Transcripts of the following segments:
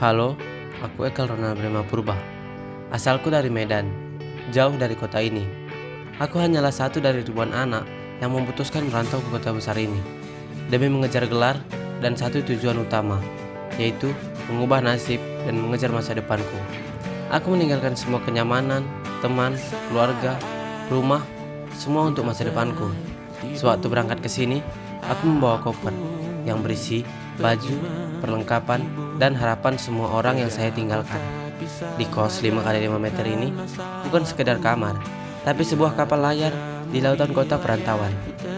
Halo, aku Ekal Ronald Brema Purba. Asalku dari Medan, jauh dari kota ini. Aku hanyalah satu dari ribuan anak yang memutuskan merantau ke kota besar ini demi mengejar gelar dan satu tujuan utama, yaitu mengubah nasib dan mengejar masa depanku. Aku meninggalkan semua kenyamanan, teman, keluarga, rumah, semua untuk masa depanku. Sewaktu berangkat ke sini, aku membawa koper yang berisi baju, perlengkapan, dan harapan semua orang yang saya tinggalkan. Di kos 5x5 meter ini bukan sekedar kamar, tapi sebuah kapal layar di lautan kota perantauan.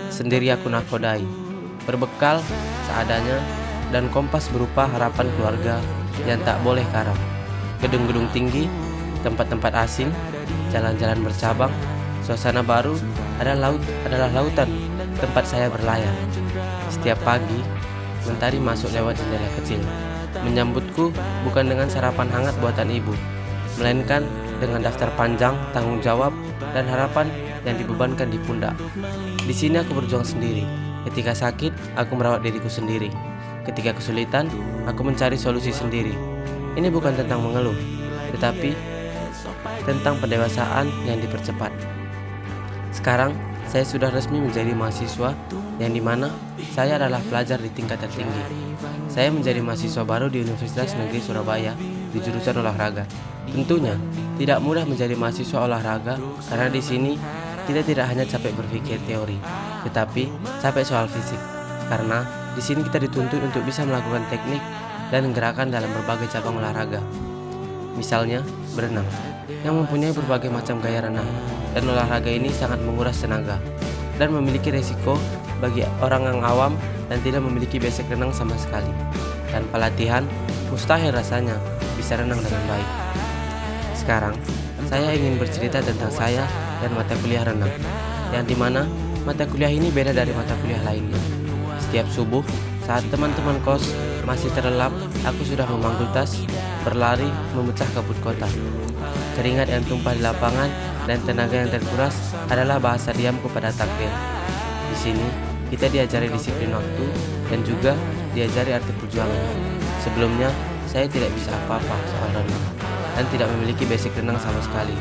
Sendiri aku nakodai, berbekal seadanya dan kompas berupa harapan keluarga yang tak boleh karam. Gedung-gedung tinggi, tempat-tempat asing, jalan-jalan bercabang, suasana baru adalah lautan tempat saya berlayar. Setiap pagi, mentari masuk lewat jendela kecil, menyambutku bukan dengan sarapan hangat buatan ibu, melainkan dengan daftar panjang tanggung jawab dan harapan yang dibebankan di pundak. Di sini aku berjuang sendiri. Ketika sakit, aku merawat diriku sendiri. Ketika kesulitan, aku mencari solusi sendiri. Ini bukan tentang mengeluh, tetapi tentang pendewasaan yang dipercepat. Sekarang, saya sudah resmi menjadi mahasiswa yang dimana saya adalah pelajar di tingkat tertinggi. Saya menjadi mahasiswa baru di Universitas Negeri Surabaya di jurusan olahraga. Tentunya tidak mudah menjadi mahasiswa olahraga karena di sini kita tidak hanya capek berpikir teori, tetapi capek soal fisik. Karena di sini kita dituntut untuk bisa melakukan teknik dan gerakan dalam berbagai cabang olahraga. Misalnya berenang, yang mempunyai berbagai macam gaya renang, dan olahraga ini sangat menguras tenaga dan memiliki resiko bagi orang yang awam dan tidak memiliki basic renang sama sekali. Tanpa latihan, mustahil rasanya bisa renang dengan baik. Sekarang, saya ingin bercerita tentang saya dan mata kuliah renang, yang dimana mata kuliah ini beda dari mata kuliah lainnya. Setiap subuh, saat teman-teman kos masih terlelap, aku sudah memanggul tas, berlari, memecah kabut kota. Keringat yang tumpah di lapangan dan tenaga yang terkuras adalah bahasa diamku pada takdir. Di sini, kita diajari disiplin waktu dan juga diajari arti perjuangan. Sebelumnya, saya tidak bisa apa-apa soal renang dan tidak memiliki basic renang sama sekali.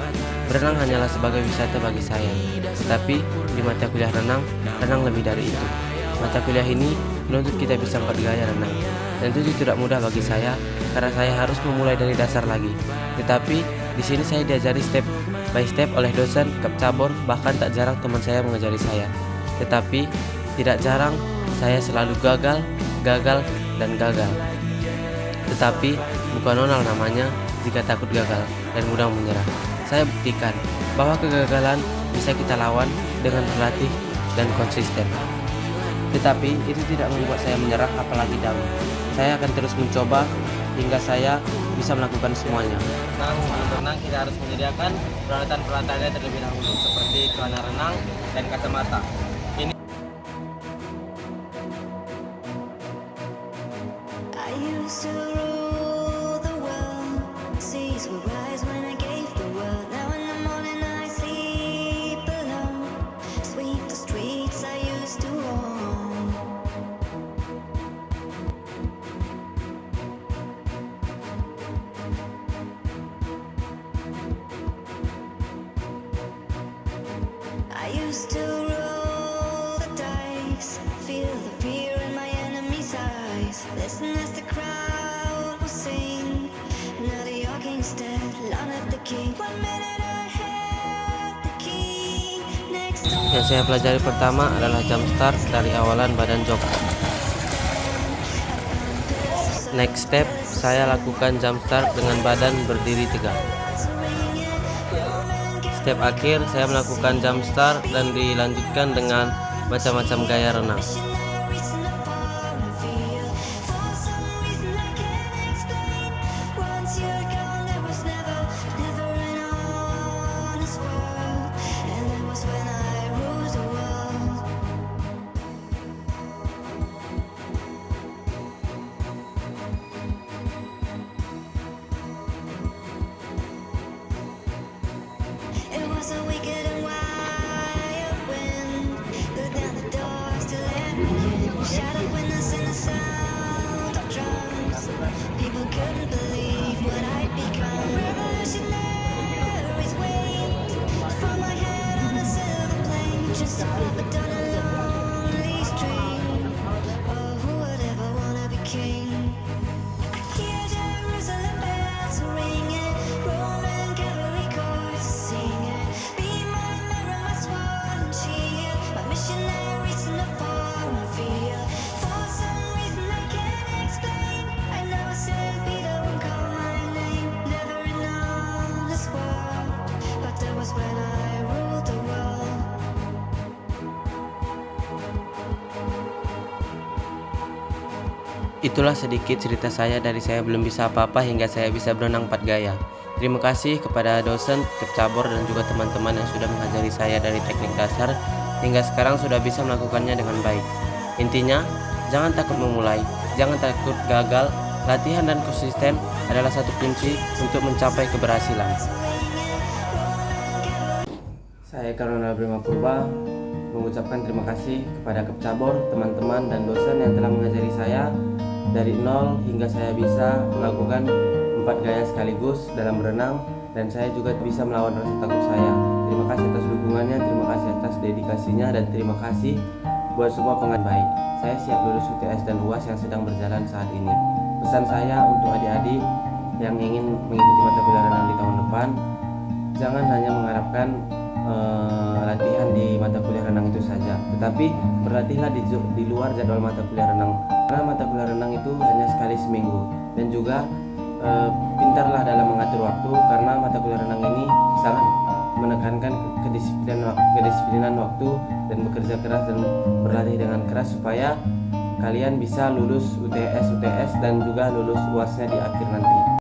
Berenang hanyalah sebagai wisata bagi saya, tetapi di mata kuliah renang lebih dari itu. Mata kuliah ini menuntut kita bisa bergaya renang, dan itu tidak mudah bagi saya karena saya harus memulai dari dasar lagi. Tetapi di sini saya diajari step by step oleh dosen, cabur, bahkan tak jarang teman saya mengajari saya. Tetapi tidak jarang saya selalu gagal, dan gagal. Tetapi bukan nonal namanya jika takut gagal dan mudah menyerah. Saya buktikan bahwa kegagalan bisa kita lawan dengan berlatih dan konsisten. Tetapi itu tidak membuat saya menyerah apalagi down. Saya akan terus mencoba hingga saya bisa melakukan semuanya. Sebelum renang kita harus menyediakan peralatan-peralatannya terlebih dahulu, seperti celana renang dan kacamata. I used to roll the dice, feel the fear in my enemy's eyes. Listen as the crowd will sing. Now the York King's dead, long live the king. 1 minute I had the king. Next to Yang saya pelajari pertama adalah jump start dari awalan badan jongkok. Next step, saya lakukan jump start dengan badan berdiri tegak. Step akhir, saya melakukan jump start dan dilanjutkan dengan macam-macam gaya renang. Itulah sedikit cerita saya dari saya belum bisa apa-apa hingga saya bisa berenang 4 gaya. Terima kasih kepada dosen, cabur dan juga teman-teman yang sudah mengajari saya dari teknik dasar hingga sekarang sudah bisa melakukannya dengan baik. Intinya, jangan takut memulai, jangan takut gagal. Latihan dan konsisten adalah satu kunci untuk mencapai keberhasilan. Saya Karuna Brema Purba mengucapkan terima kasih kepada Kepcabor, teman-teman dan dosen yang telah mengajari saya dari nol hingga saya bisa melakukan 4 gaya sekaligus dalam berenang, dan saya juga bisa melawan rasa takut saya. Terima kasih atas dukungannya, terima kasih atas dedikasinya, dan terima kasih buat semua pengajar baik. Saya siap lulus UTS dan UAS yang sedang berjalan saat ini. Pesan saya untuk adik-adik yang ingin mengikuti mata kuliah renang di tahun depan, jangan hanya mengharapkan latihan di mata kuliah renang itu saja, tetapi berlatihlah di luar jadwal mata kuliah renang, karena mata kuliah renang itu hanya sekali seminggu. Dan juga pintarlah dalam mengatur waktu, karena mata kuliah renang ini sangat menekankan kedisiplinan waktu dan bekerja keras dan berlatih dengan keras supaya kalian bisa lulus UTS dan juga lulus UASnya di akhir nanti.